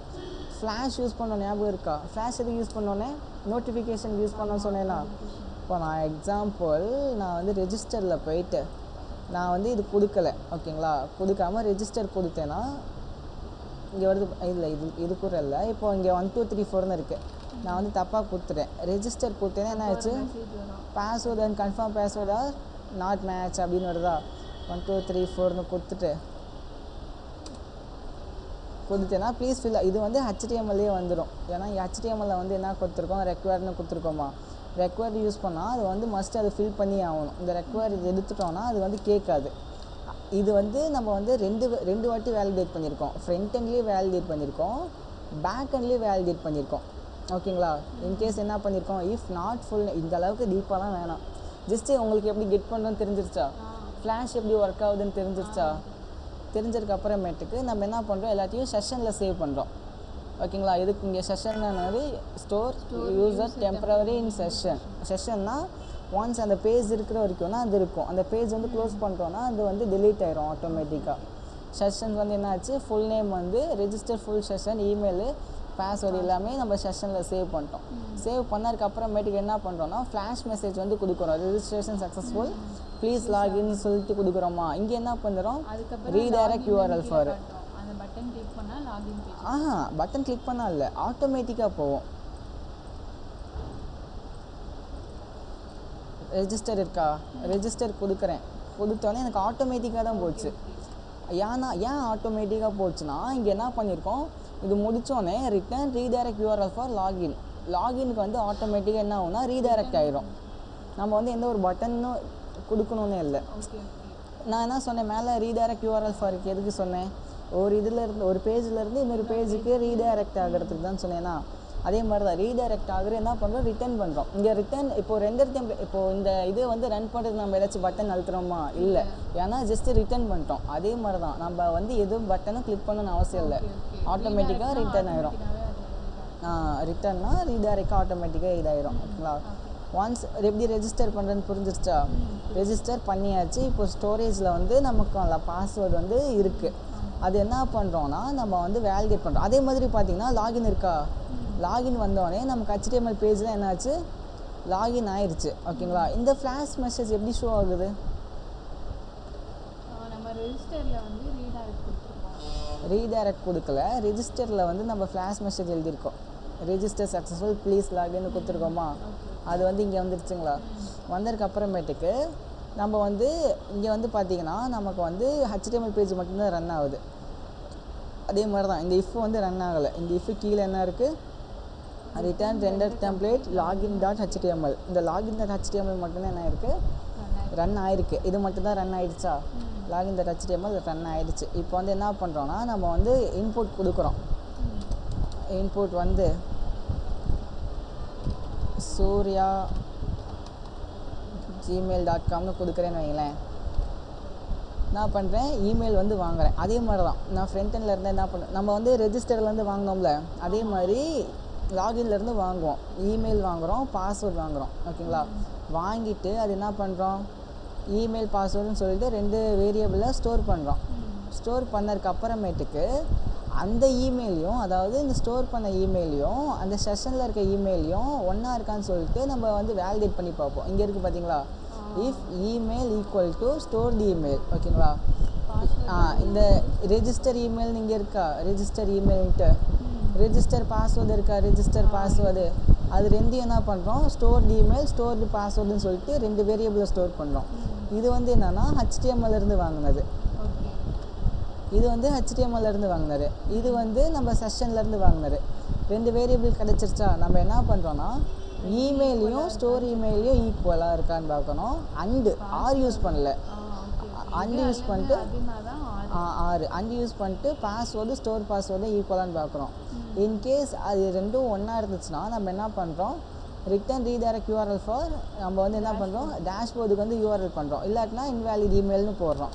ஃப்ளாஷ் யூஸ் பண்ணோம், ஞாபகம் இருக்கா. ஃப்ளாஷ் எதுக்கு யூஸ் பண்ணோன்னே, நோட்டிஃபிகேஷன் யூஸ் பண்ணோன்னு சொன்னேன்னா. இப்போ நான் எக்ஸாம்பிள் நான் வந்து ரெஜிஸ்டரில் போயிட்டு நான் வந்து இது கொடுக்கல, ஓகேங்களா, கொடுக்காமல் ரெஜிஸ்டர் கொடுத்தேன்னா இங்கே வருது, இல்லை இது கூட இல்லை. இப்போ இங்கே 1 2 3 4ன்னு இருக்குது, நான் வந்து தப்பாக கொடுத்துட்டேன். ரெஜிஸ்டர் கொடுத்தேன்னா என்ன ஆச்சு, பாஸ்வேர்டு அண்ட் கன்ஃபார்ம் பாஸ்வேர்டா நாட் மேட்ச் அப்படின்னு வருதா. 1 2 3 4ன்னு கொடுத்தேன்னா ப்ளீஸ் ஃபில், இது வந்து HTMLலே வந்துடும். ஏன்னா HTMLல வந்து என்ன கொடுத்துருக்கோம், ரெக்வயர்டுன்னு கொடுத்துருக்கோமா. ரெக்வயர்டு யூஸ் பண்ணால் அது வந்து மஸ்ட் அதை ஃபில் பண்ணி ஆகணும். இந்த ரெக்வயர்டு எடுத்துட்டோன்னா அது வந்து கேட்காது. இது வந்து நம்ம வந்து ரெண்டு வாட்டி வேலிடேட் பண்ணியிருக்கோம். ஃப்ரண்ட் எண்ட்லேயும் வேலிடேட் பண்ணியிருக்கோம், பேக் எண்ட்லேயும் வேலிடேட் பண்ணியிருக்கோம். ஓகேங்களா. இன்கேஸ் என்ன பண்ணியிருக்கோம், இஃப் நாட் ஃபுல், இந்த அளவுக்கு டீப்பாலாம் வேணாம். ஜஸ்ட்டு உங்களுக்கு எப்படி கெட் பண்ணணும்னு தெரிஞ்சிருச்சா, ஃப்ளாஷ் எப்படி ஒர்க் ஆகுதுன்னு தெரிஞ்சிருச்சா. தெரிஞ்சதுக்கு அப்புறமேட்டுக்கு நம்ம என்ன பண்ணுறோம், எல்லாத்தையும் செஷனில் சேவ் பண்ணுறோம். ஓகேங்களா. இதுக்கு இங்கே செஷன்னானது ஸ்டோர் யூசர் டெம்பரவரி இன் செஷன்னா ஒன்ஸ் அந்த பேஜ் இருக்கிற வரைக்கும்னா அது இருக்கும். அந்த பேஜ் வந்து க்ளோஸ் பண்ணிட்டோன்னா அது வந்து delete ஆயிரும் ஆட்டோமேட்டிக்காக. செஷன்ஸ் வந்து என்னாச்சு, ஃபுல் நேம் வந்து register full session, email, password எல்லாமே நம்ம செஷனில் சேவ் பண்ணிட்டோம். சேவ் பண்ணதுக்கு அப்புறமேட்டுக்கு என்ன பண்ணுறோன்னா ஃப்ளாஷ் மெசேஜ் வந்து கொடுக்குறோம். ரெஜிஸ்ட்ரேஷன் சக்ஸஸ்ஃபுல், ப்ளீஸ் லாகின் சொல்லிட்டு கொடுக்குறோமா. இங்கே என்ன பண்ணுறோம், ரீடைரக்ட் யூஆர்எல் ஃபார். அந்த பட்டன் கிளிக் பண்ணா லாகின் பேஜ். பட்டன் கிளிக் பண்ணால் இல்லை, ஆட்டோமேட்டிக்காக போகும். ரெஜிஸ்டர் இருக்கா, ரெஜிஸ்டர் கொடுத்தோன்னே எனக்கு ஆட்டோமேட்டிக்காக தான் போச்சு. ஏன் ஆட்டோமேட்டிக்காக போச்சுன்னா இங்கே என்ன பண்ணியிருக்கோம், இது முடித்தோடனே ரிட்டர்ன் ரீடைரக்ட் யூஆர்எல் ஃபார் லாகினுக்கு வந்து ஆட்டோமேட்டிக்காக என்ன ஆகும்னா ரீடைரக்ட் ஆகிரும். நம்ம வந்து எந்த ஒரு பட்டனும் கொடுக்கணுன்னே இல்லை. நான் என்ன சொன்னேன், மேலே ரீடைரக்ட் யூஆர்எல் ஃபாருக்கு எதுக்கு சொன்னேன், ஒரு பேஜ்லேருந்து இன்னொரு பேஜுக்கு ரீடைரக்ட் ஆகிறதுக்கு தான் சொன்னேன்னா, அதே மாதிரி தான் ரீடைரக்ட் ஆகுற என்ன பண்ணுறோம், ரிட்டர்ன் பண்ணுறோம். இங்கே ரிட்டர்ன் இப்போ ரெண்டர் டெம்ப்ளேட், இப்போது இந்த இது வந்து ரன் பண்ணுறது நம்ம ஏதாச்சும் பட்டன் அழுத்துறோமா, இல்லை, ஏன்னா ஜஸ்ட்டு ரிட்டர்ன் பண்ணிட்டோம். அதே மாதிரி தான் நம்ம வந்து எதுவும் பட்டனும் கிளிக் பண்ணணும்னு அவசியம் இல்லை, ஆட்டோமேட்டிக்காக ரிட்டர்ன் ஆயிரும். ரிட்டர்னா ரீடைரக்டாக ஆட்டோமேட்டிக்காக இதாயிரும். ஓகேங்களா. ஒன்ஸ் எப்படி ரெஜிஸ்டர் பண்ணுறதுன்னு புரிஞ்சிருச்சா, ரெஜிஸ்டர் பண்ணியாச்சு. இப்போ ஸ்டோரேஜில் வந்து நமக்கு பாஸ்வேர்டு வந்து இருக்குது. அது என்ன பண்ணுறோன்னா நம்ம வந்து வேலிடேட் பண்ணுறோம். அதே மாதிரி பார்த்தீங்கன்னா லாகின் இருக்கா, லாகின் வந்தோடனே நமக்கு HTML பேஜில் என்னாச்சு, லாகின் ஆயிடுச்சு. ஓகேங்களா. இந்த ஃப்ளாஷ் மெசேஜ் எப்படி ஷோ ஆகுது, நம்ம ரெஜிஸ்டரில் வந்து ரீடைரக்ட் கொடுக்கல, ரெஜிஸ்டரில் வந்து நம்ம ஃப்ளாஷ் மெசேஜ் எழுதியிருக்கோம், ரெஜிஸ்டர் சக்ஸஸ்ஃபுல் ப்ளீஸ் லாகின்னு கொடுத்துருக்கோமா. அது வந்து இங்கே வந்துருச்சுங்களா. வந்ததுக்கு அப்புறமேட்டுக்கு நம்ம வந்து இங்கே வந்து பார்த்திங்கன்னா நமக்கு வந்து HTML பேஜ் மட்டும்தான் ரன் ஆகுது. அதே மாதிரி தான் இந்த இஃப் வந்து ரன் ஆகலை. இந்த இஃப் கீழே என்ன இருக்குது, ரிட்டர்ன் ரெண்டர் டெம்ப்ளேட் login.html. இந்த login.html மட்டும்தான் என்ன இருக்குது, ரன் ஆயிருக்கு. இது மட்டும்தான் ரன் ஆயிடுச்சா, login.html ரன் ஆயிடுச்சு. இப்போ வந்து என்ன பண்ணுறோன்னா நம்ம வந்து இன்புட் கொடுக்குறோம். இன்புட் வந்து சூர்யா gmail.comனு கொடுக்குறேன்னு வைங்களேன். நான் பண்ணுறேன், இமெயில் வந்து வாங்குகிறேன். அதே மாதிரி தான் நான் ஃப்ரண்ட் எண்டில் இருந்தால் என்ன பண்ணுறேன், நம்ம வந்து ரெஜிஸ்டர்லேருந்து வாங்கினோம்ல, அதே மாதிரி லாகின்லேருந்து வாங்குவோம். இமெயில் வாங்குகிறோம், பாஸ்வேர்டு வாங்குகிறோம். ஓகேங்களா. வாங்கிட்டு அது என்ன பண்ணுறோம், இமெயில் பாஸ்வேர்டுன்னு சொல்லிட்டு 2 வேரியபிளில் ஸ்டோர் பண்ணுறோம். ஸ்டோர் பண்ணதுக்கு அப்புறமேட்டுக்கு அந்த இமெயிலையும், அதாவது இந்த ஸ்டோர் பண்ண இமெயிலையும் அந்த செஷனில் இருக்க இமெயிலையும் ஒன்றா இருக்கான்னு சொல்லிட்டு நம்ம வந்து வேலிடேட் பண்ணி பார்ப்போம். இங்கே இருக்குது பார்த்தீங்களா, if email equal to stored email. ஓகேங்களா. இந்த ரெஜிஸ்டர் இமெயில் இங்கே இருக்கா, ரெஜிஸ்டர் இமெயில்ட்டு ரெஜிஸ்டர் பாஸ்வேர்டு இருக்கா, ரெஜிஸ்டர் பாஸ்வேர்டு, அது ரெண்டையும் என்ன பண்ணுறோம், ஸ்டோர்டு இமெயில் ஸ்டோர்டு பாஸ்வேர்டுன்னு சொல்லிட்டு 2 வேரியபிளை ஸ்டோர் பண்ணுறோம். இது வந்து என்னென்னா HTML வாங்கினது, இது வந்து HTML வாங்கினாரு, இது வந்து நம்ம செஷன்லேருந்து வாங்கினாரு. 2 வேரியபிள் கிடச்சிருச்சா. நம்ம என்ன பண்ணுறோன்னா இமெயிலையும் ஸ்டோர் இமெயிலையும் ஈக்குவலாக இருக்கான்னு பார்க்கணும். ஆர் யூஸ் பண்ணல, யூஸ் பண்ணிட்டு யூஸ் பண்ணிட்டு பாஸ்வேர்டு ஸ்டோர் பாஸ்வேர்டு ஈக்குவலான்னு பார்க்குறோம். இன்கேஸ் அது ரெண்டும் ஒன்றா இருந்துச்சுன்னா நம்ம என்ன பண்ணுறோம், ரிட்டர்ன் ரீடைரக்ட் யூஆர்எல் ஃபார், நம்ம வந்து என்ன பண்ணுறோம், டேஷ்போர்டுக்கு வந்து யூஆர்எல் பண்ணுறோம், இல்லாட்டினா இன்வேலிட் இமெயில்னு போடுறோம்.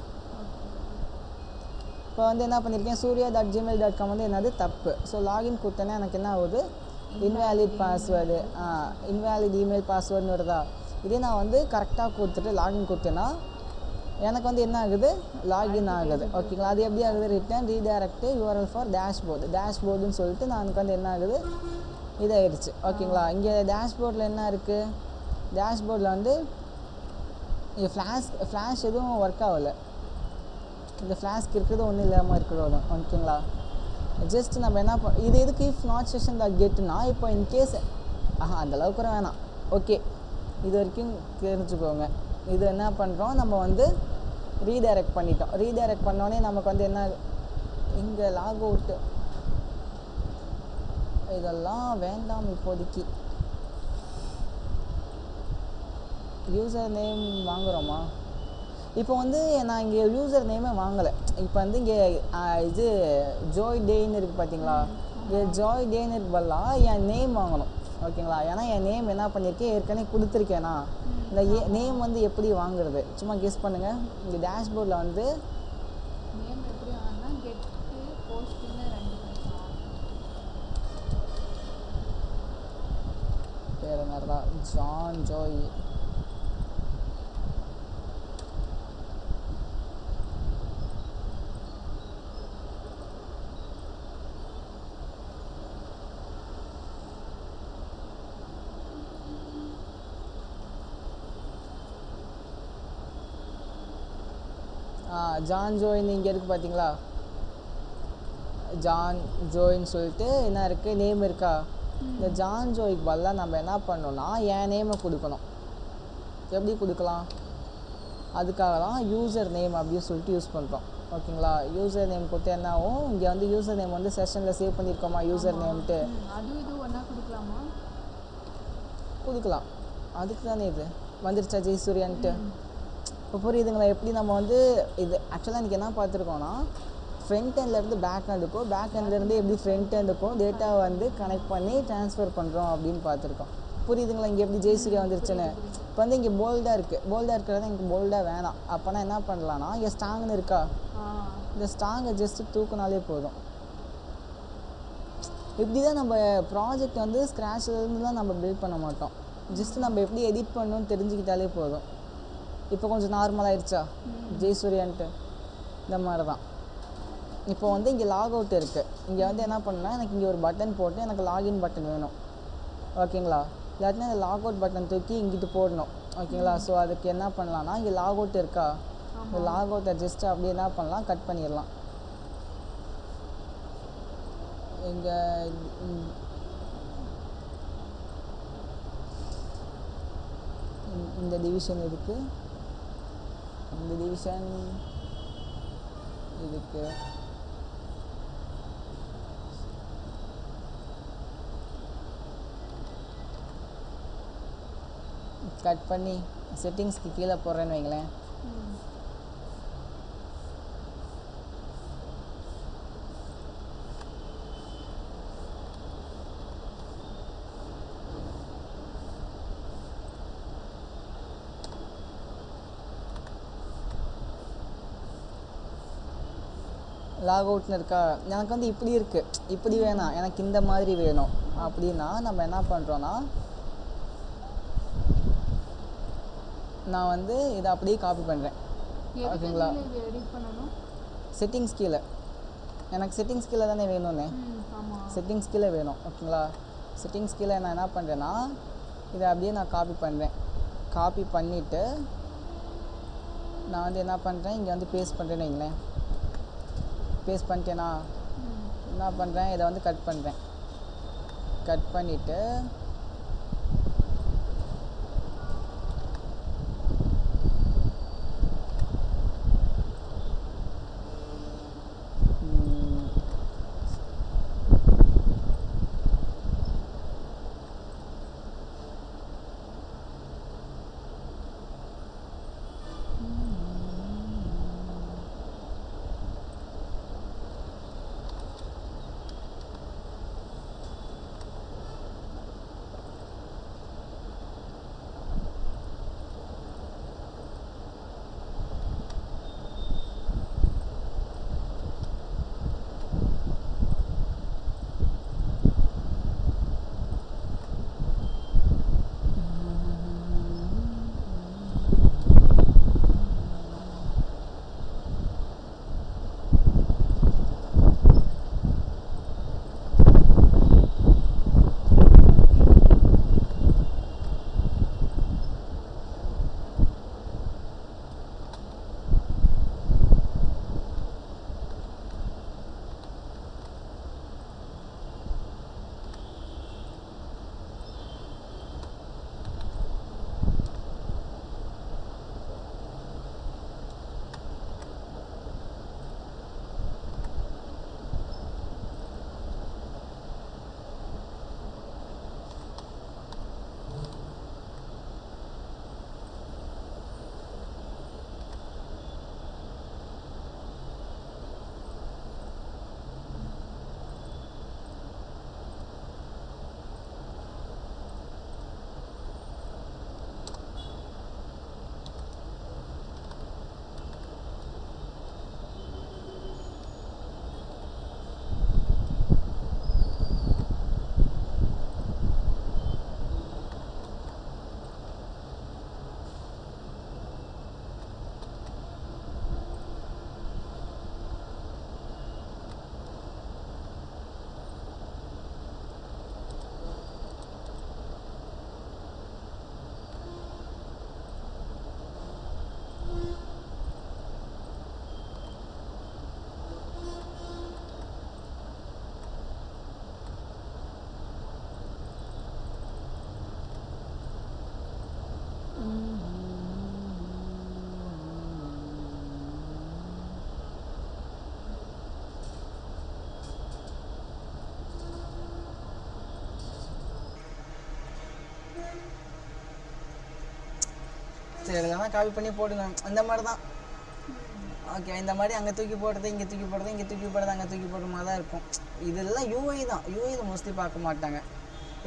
இப்போ வந்து என்ன பண்ணியிருக்கேன், surya.gmail.com வந்து என்னது தப்பு. ஸோ லாகின் கொடுத்தேன்னா எனக்கு என்ன ஆகுது, இன்வேலிட் பாஸ்வேர்டு, இன்வேலிட் இமெயில் பாஸ்வேர்டுன்னு வருதா. இதே நான் வந்து கரெக்டாக கொடுத்துட்டு லாகின் கொடுத்தேன்னா எனக்கு வந்து என்ன ஆகுது, லாகின் ஆகுது. ஓகேங்களா. அது எப்படி ஆகுது, ரிட்டர்ன் ரீடைரக்ட் யூஆர்எல் ஃபார் டேஷ்போர்டுன்னு சொல்லிட்டு நான் எனக்கு வந்து என்ன ஆகுது, இதாகிடுச்சு. ஓகேங்களா. இங்கே டேஷ்போர்டில் என்ன இருக்குது, டேஷ்போர்டில் வந்து இங்கே ஃப்ளாஷ் எதுவும் ஒர்க் ஆகலை, இந்த ஃப்ளாஸ்க் இருக்கிறது ஒன்றும் இல்லாமல் இருக்கிறோம். ஓகேங்களா. ஜஸ்ட் நம்ம என்ன இது எதுக்கு இஃப் நாட் செஷன் டாட் கெட்னா, இப்போ இன்கேஸ் அந்தளவுக்கு கூட வேணாம். ஓகே, இது வரைக்கும் தெரிஞ்சுக்கோங்க. இது என்ன பண்ணுறோம், நம்ம வந்து ரீடைரக்ட் பண்ணிட்டோம். ரீடைரக்ட் பண்ணோடனே நமக்கு வந்து என்ன, இங்கே லாக் அவுட்டு இதெல்லாம் வேண்டாம் இப்போதைக்கு. யூசர் நேம் வாங்குகிறோமா, இப்போ வந்து நான் இங்கே யூசர் நேமே வாங்கலை. இப்போ வந்து இங்கே இது ஜாய் டேன்னு இருக்குது பார்த்தீங்களா, இங்கே ஜாய் டேன்னு இருக்கு பதிலாக என் நேம் வாங்கணும். ஓகேங்களா. ஏன்னா என் நேம் என்ன பண்ணியிருக்கேன், ஏற்கனவே கொடுத்துருக்கேனா. இந்த நேம் வந்து எப்படி வாங்குறது, சும்மா கெஸ் பண்ணுங்கள். இங்கே டேஷ்போர்டில் வந்து நேம் எப்படி வாங்கினா கெட்டு போஸ்ட்டுன்னு 2 ஜான் ஜோய். ஜான் ஜோயின் இங்கே இருக்குது பார்த்தீங்களா? ஜான் ஜோயின்னு சொல்லிட்டு என்ன இருக்குது, நேம் இருக்கா? இந்த ஜான் ஜோய்க்கு பதிலாக நம்ம என்ன பண்ணோம்னா என் நேமை கொடுக்கணும். எப்படி கொடுக்கலாம்? அதுக்காக தான் யூசர் நேம் அப்படின்னு சொல்லிட்டு யூஸ் பண்ணுறோம். ஓகேங்களா? யூசர் நேம் கொடுத்து என்ன ஆகும், இங்கே வந்து யூசர் நேம் வந்து செஷனில் சேவ் பண்ணியிருக்கோமா யூசர் நேம்ட்டு, அதுவும் இது ஒன்றா கொடுக்கலாமா? கொடுக்கலாம். அதுக்கு தானே இது வந்துருச்சா ஜெயசூரியன்ட்டு. இப்போ புரியுதுங்களா? எப்படி நம்ம வந்து இது ஆக்சுவலாக இன்றைக்கி என்ன பார்த்துருக்கோன்னா, ஃப்ரண்ட் ஹேண்ட்லேருந்து பேக் ஹேண்டுக்கும், பேக் ஹேண்ட்லேருந்து எப்படி ஃப்ரண்ட் ஹேண்டுக்கும் டேட்டா வந்து கனெக்ட் பண்ணி ட்ரான்ஸ்ஃபர் பண்ணுறோம் அப்படின்னு பார்த்துருக்கோம். புரியுதுங்களா? இங்கே எப்படி ஜெயசூர்யா வந்துருச்சுன்னு. இப்போ வந்து இங்கே போல்டாக இருக்குது, போல்டாக இருக்கிறது எனக்கு போல்டாக வேணாம். அப்போனா என்ன பண்ணலான்னா, இங்கே ஸ்ட்ராங்னு இருக்கா, இந்த ஸ்ட்ராங்கை ஜஸ்ட்டு தூக்குனாலே போதும். இப்படி தான் நம்ம ப்ராஜெக்ட் வந்து ஸ்க்ராட்ச்லேருந்துலாம் நம்ம பில்ட் பண்ண மாட்டோம். ஜஸ்ட்டு நம்ம எப்படி எடிட் பண்ணணும்னு தெரிஞ்சுக்கிட்டாலே போதும். இப்போ கொஞ்சம் நார்மலாகிடுச்சா ஜெயசூரியன்ட்டு? இந்த மாதிரி தான். இப்போ வந்து இங்கே லாக் அவுட் இருக்குது. இங்கே வந்து என்ன பண்ணால் எனக்கு இங்கே ஒரு பட்டன் போட்டு எனக்கு லாகின் பட்டன் வேணும். ஓகேங்களா? இல்லாட்டினா இந்த லாக் அவுட் பட்டன் தூக்கி இங்கிட்டு போடணும். ஓகேங்களா? ஸோ அதுக்கு என்ன பண்ணலான்னா, இங்கே லாக் அவுட் இருக்கா, இந்த லாக் அவுட்டை ஜஸ்ட்டு அப்படியே என்ன பண்ணலாம், கட் பண்ணிடலாம். இங்கே இந்த டிவிஷன் இருக்குது, இந்த டிவிஷன் இதுக்கு கட் பண்ணி செட்டிங்ஸ்க்கு கீழே போடுறேன்னு வைங்களேன். லாக் அவுட்னு இருக்கா, எனக்கு வந்து இப்படி இருக்குது, இப்படி வேணாம், எனக்கு இந்த மாதிரி வேணும் அப்படின்னா நம்ம என்ன பண்ணுறோன்னா, நான் வந்து இதை அப்படியே காப்பி பண்ணுறேன். ஓகேங்களா? செட்டிங்ஸ் கீழே, எனக்கு செட்டிங்ஸ் கீழே தானே வேணும்னு, செட்டிங்ஸ் கீழே வேணும். ஓகேங்களா? செட்டிங்ஸ் கீழே நான் என்ன பண்ணுறேன்னா, இதை அப்படியே நான் காப்பி பண்ணுறேன். காப்பி பண்ணிவிட்டு நான் வந்து என்ன பண்ணுறேன், இங்கே வந்து பேஸ்ட் பண்ணுறேன்னு வைங்களேன். பேஸ்ட் பண்ணிட்டேன்னா என்ன பண்ணுறேன், இதை வந்து கட் பண்ணுறேன். கட் பண்ணிவிட்டு எழுதலாம் காப்பி பண்ணி போடுங்க இந்த மாதிரி தான். ஓகே, இந்த மாதிரி அங்கே தூக்கி போடுறது இங்கே தூக்கி போடுறது இங்கே தூக்கி போடுறது அங்கே தூக்கி போடுற மாதிரி தான் இருக்கும். இதெல்லாம் யூஐ தான். யூஐயில் மோஸ்ட்லி பார்க்க மாட்டாங்க.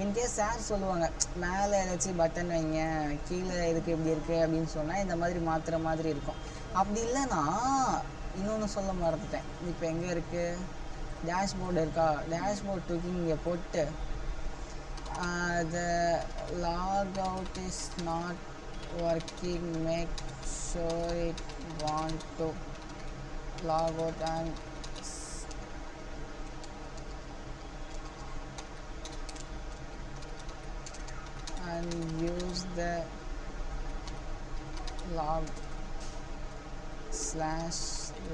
இன்கேஸ் சார் சொல்லுவாங்க மேலே ஏதாச்சும் பட்டன் வைங்க, கீழே இதுக்கு எப்படி இருக்குது அப்படின்னு சொன்னால் இந்த மாதிரி மாற்றுற மாதிரி இருக்கும். அப்படி இல்லைன்னா இன்னொன்று சொல்ல மறந்துட்டேன். இப்போ எங்கே இருக்குது டேஷ்போர்டு இருக்கா, டேஷ்போர்ட் தூக்கி இங்கே போட்டு the log out is not working, make sure it want to log out and use the log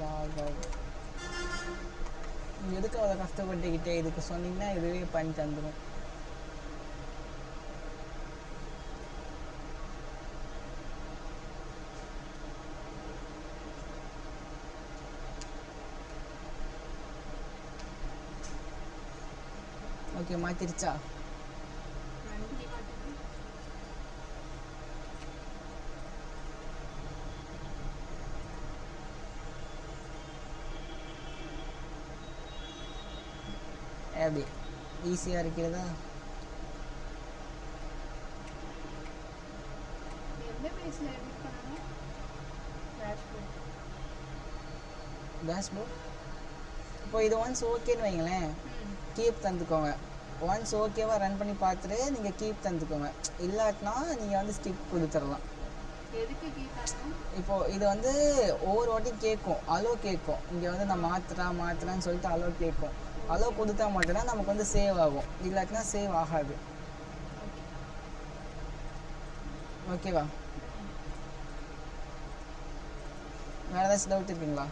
/log out. எதுக்கு அவ்வளோ கஷ்டப்பட்டுக்கிட்டே, இதுக்கு சொன்னீங்கன்னா இதுவே பண்ணி தந்துடும். ஓகே, மாற்றிருச்சா? எப்படி ஈஸியாக இருக்கிறதா? டேஷ்போர்ட் இப்போ இது ஒன்ஸ் ஓகேன்னு வைங்களேன், கீப் தந்துக்கோங்க. ஒன்ஸ் ஓகேவாக ரன் பண்ணி பார்த்துட்டு நீங்கள் கீப் தந்துக்கோங்க. இல்லாட்டினா நீங்கள் வந்து ஸ்கிப் கொடுத்துடலாம். இப்போது இது வந்து ஒவ்வொரு வாட்டி கேட்கும், அலோ கேட்கும். இங்கே வந்து நான் மாற்றுறான்னு சொல்லிட்டு அலோ கேட்கும். அலோ கொடுத்தா மட்டும்தான் நமக்கு வந்து சேவ் ஆகும், இல்லாட்டினா சேவ் ஆகாது. ஓகேவா? வேறு ஏதாச்சும் டவுட் இருக்குங்களா?